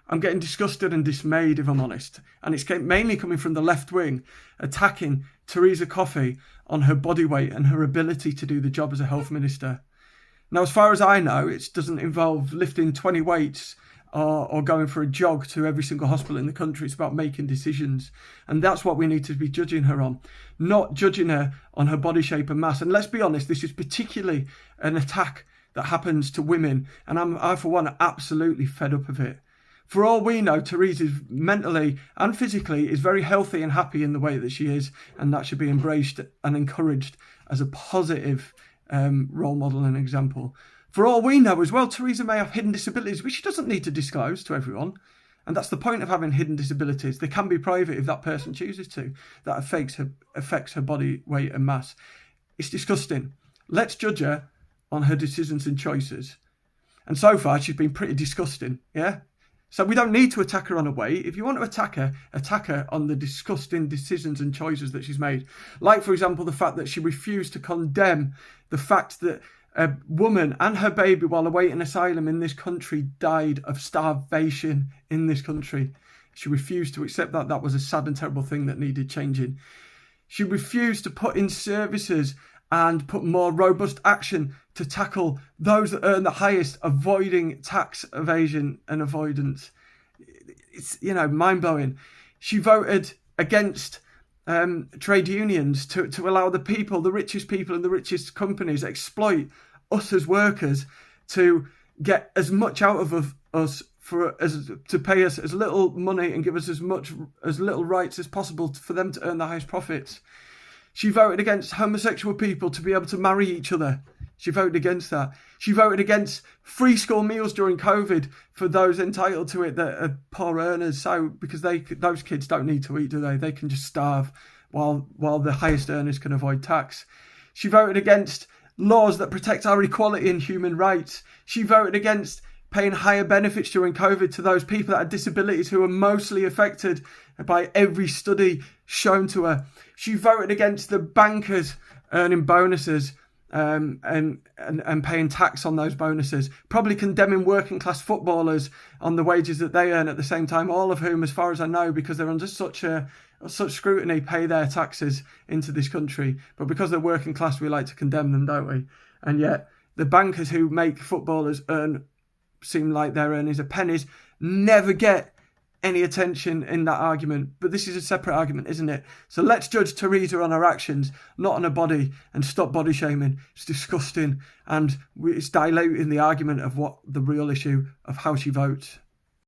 I'm getting disgusted and dismayed, if I'm honest. And it's mainly coming from the left wing, attacking Theresa Coffey on her body weight and her ability to do the job as a health minister. Now, as far as I know, it doesn't involve lifting 20 weights or going for a jog to every single hospital in the country. It's about making decisions. And that's what we need to be judging her on, not judging her on her body shape and mass. And let's be honest, this is particularly an attack that happens to women. And I, for one, absolutely fed up of it. For all we know, Theresa mentally and physically is very healthy and happy in the way that she is. And that should be embraced and encouraged as a positive role model and example. For all we know as well, Theresa may have hidden disabilities, which she doesn't need to disclose to everyone. And that's the point of having hidden disabilities. They can be private if that person chooses to. That affects her body weight and mass. It's disgusting. Let's judge her on her decisions and choices. And so far, she's been pretty disgusting, yeah? So we don't need to attack her on her weight. If you want to attack her on the disgusting decisions and choices that she's made. Like, for example, the fact that she refused to condemn the fact that a woman and her baby, while awaiting asylum in this country, died of starvation in this country. She refused to accept that. That was a sad and terrible thing that needed changing. She refused to put in services and put more robust action to tackle those that earn the highest, avoiding tax evasion and avoidance. It's, mind-blowing. She voted against trade unions to allow the richest people and the richest companies exploit us as workers to get as much out of us to pay us as little money and give us as little rights as possible for them to earn the highest profits. She voted against homosexual people to be able to marry each other. She voted against that. She voted against free school meals during COVID for those entitled to it that are poor earners. So because those kids don't need to eat, do they? They can just starve while the highest earners can avoid tax. She voted against laws that protect our equality and human rights. She voted against paying higher benefits during COVID to those people that had disabilities who are mostly affected by every study shown to her. She voted against the bankers earning bonuses and paying tax on those bonuses, probably condemning working class footballers on the wages that they earn at the same time, all of whom, as far as I know, because they're under such scrutiny, pay their taxes into this country. But because they're working class, we like to condemn them, don't we? And yet the bankers who make footballers seem like their earnings are pennies, never get any attention in that argument. But this is a separate argument, isn't it? So let's judge Theresa on her actions, not on her body, and stop body shaming. It's disgusting, and it's diluting the argument of what the real issue of how she votes.